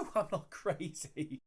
No, I'm not crazy.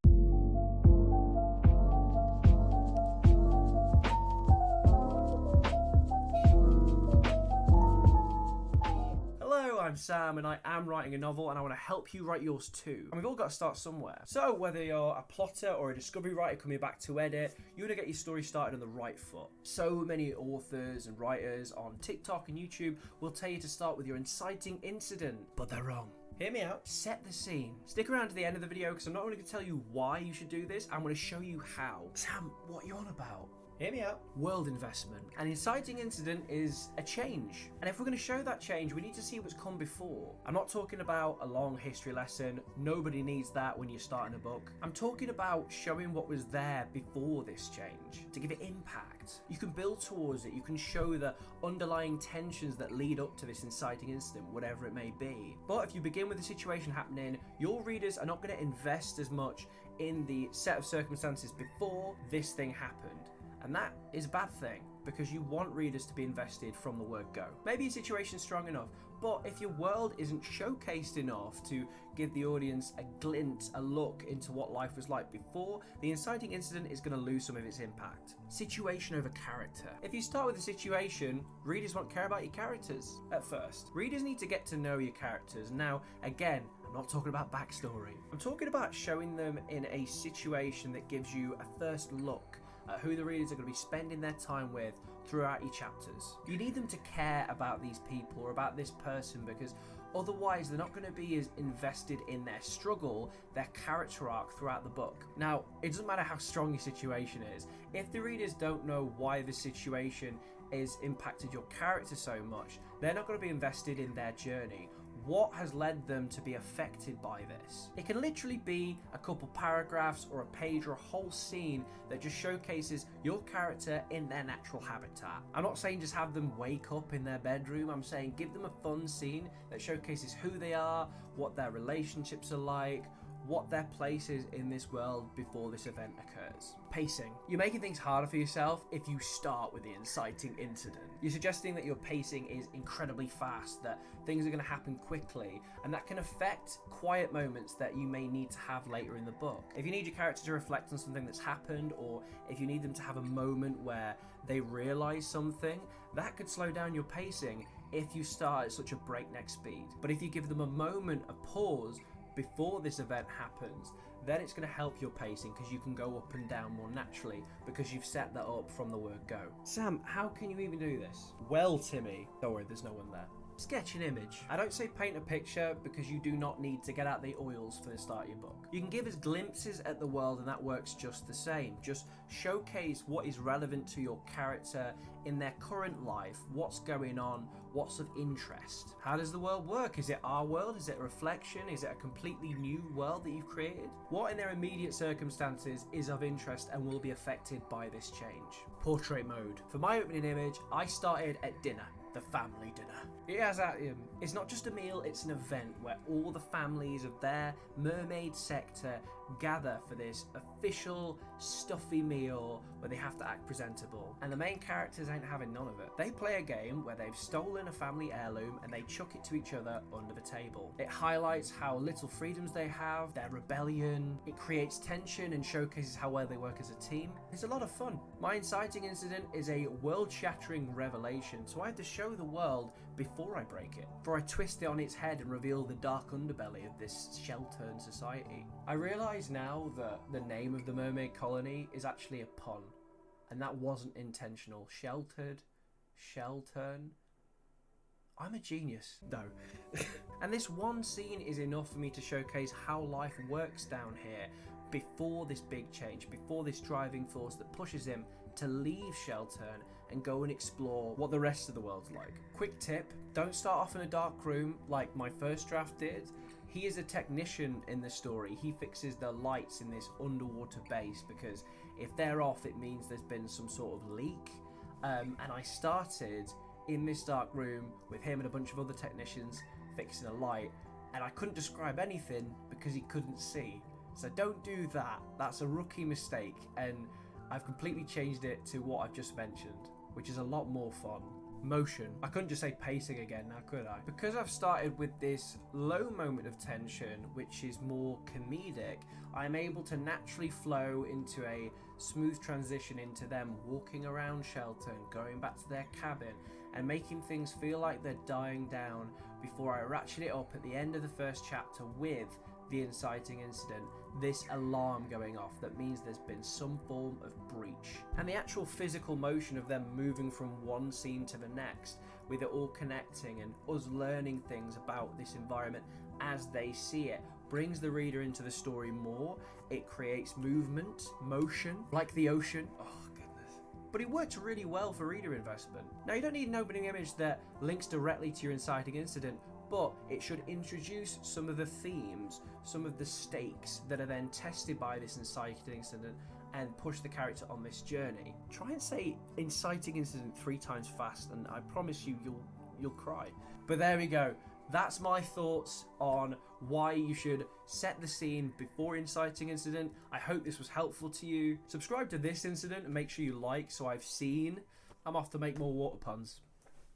Hello, I'm Sam and I am writing a novel and I want to help you write yours too. And we've all got to start somewhere. So whether you're a plotter or a discovery writer coming back to edit, you want to get your story started on the right foot. So many authors and writers on TikTok and YouTube will tell you to start with your inciting incident, but they're wrong. Hear me out. Set the scene. Stick around to the end of the video because I'm not only going to tell you why you should do this, I'm going to show you how. Sam, what are you on about? Hear me out. World investment. An inciting incident is a change. And if we're going to show that change, we need to see what's come before. I'm not talking about a long history lesson. Nobody needs that when you're starting a book. I'm talking about showing what was there before this change, to give it impact. You can build towards it. You can show the underlying tensions that lead up to this inciting incident, whatever it may be. But if you begin with the situation happening, your readers are not going to invest as much in the set of circumstances before this thing happened. And that is a bad thing, because you want readers to be invested from the word go. Maybe your situation's strong enough, but if your world isn't showcased enough to give the audience a glint, a look into what life was like before, the inciting incident is going to lose some of its impact. Situation over character. If you start with a situation, readers won't care about your characters at first. Readers need to get to know your characters. Now, again, I'm not talking about backstory. I'm talking about showing them in a situation that gives you a first look at who the readers are going to be spending their time with throughout your chapters. You need them to care about these people or about this person, because otherwise they're not going to be as invested in their struggle, their character arc throughout the book. Now, it doesn't matter how strong your situation is. If the readers don't know why the situation has impacted your character so much, they're not going to be invested in their journey. What has led them to be affected by this? It can literally be a couple paragraphs or a page or a whole scene that just showcases your character in their natural habitat. I'm not saying just have them wake up in their bedroom. I'm saying give them a fun scene that showcases who they are, what their relationships are like, what their place is in this world before this event occurs. Pacing. You're making things harder for yourself if you start with the inciting incident. You're suggesting that your pacing is incredibly fast, that things are going to happen quickly, and that can affect quiet moments that you may need to have later in the book. If you need your character to reflect on something that's happened, or if you need them to have a moment where they realize something, that could slow down your pacing if you start at such a breakneck speed. But if you give them a moment, a pause, before this event happens, then it's going to help your pacing, because you can go up and down more naturally because you've set that up from the word go. Sam, how can you even do this? Well, Timmy, don't worry, there's no one there. Sketch an image. I don't say paint a picture, because you do not need to get out the oils for the start of your book. You can give us glimpses at the world and that works just the same. Just showcase what is relevant to your character in their current life, what's going on, what's of interest. How does the world work? Is it our world? Is it a reflection? Is it a completely new world that you've created? What in their immediate circumstances is of interest and will be affected by this change? Portrait mode. For my opening image, I started at dinner. The family dinner. It's not just a meal, it's an event where all the families of their mermaid sector gather for this official stuffy meal where they have to act presentable. And the main characters ain't having none of it. They play a game where they've stolen a family heirloom and they chuck it to each other under the table. It highlights how little freedoms they have, their rebellion. It creates tension and showcases how well they work as a team. It's a lot of fun. My inciting incident is a world-shattering revelation, so I had to show the world before I break it, before I twist it on its head and reveal the dark underbelly of this shell-turned society. I realise now that the name of the mermaid colony is actually a pun, and that wasn't intentional. Sheltered, shell-turn. I'm a genius. No. And this one scene is enough for me to showcase how life works down here before this big change, before this driving force that pushes him to leave Shelturn and go and explore what the rest of the world's like. Quick tip, don't start off in a dark room like my first draft did. He is a technician in the story. He fixes the lights in this underwater base, because if they're off, it means there's been some sort of leak. And I started in this dark room with him and a bunch of other technicians fixing a light, and I couldn't describe anything because he couldn't see. So don't do that. That's a rookie mistake, and I've completely changed it to what I've just mentioned, which is a lot more fun. motion. I couldn't just say pacing again now, could I? Because I've started with this low moment of tension, which is more comedic, I'm able to naturally flow into a smooth transition into them walking around Shelton, going back to their cabin, and making things feel like they're dying down before I ratchet it up at the end of the first chapter with the inciting incident, this alarm going off that means there's been some form of breach. And the actual physical motion of them moving from one scene to the next, with it all connecting and us learning things about this environment as they see it, brings the reader into the story more. It creates movement, motion, like the ocean. Oh, goodness. But it works really well for reader investment. Now, you don't need an opening image that links directly to your inciting incident, but it should introduce some of the themes, some of the stakes that are then tested by this inciting incident and push the character on this journey. Try and say inciting incident 3 times fast and I promise you, you'll cry. But there we go. That's my thoughts on why you should set the scene before inciting incident. I hope this was helpful to you. Subscribe to this incident and make sure you like so I've seen. I'm off to make more water puns.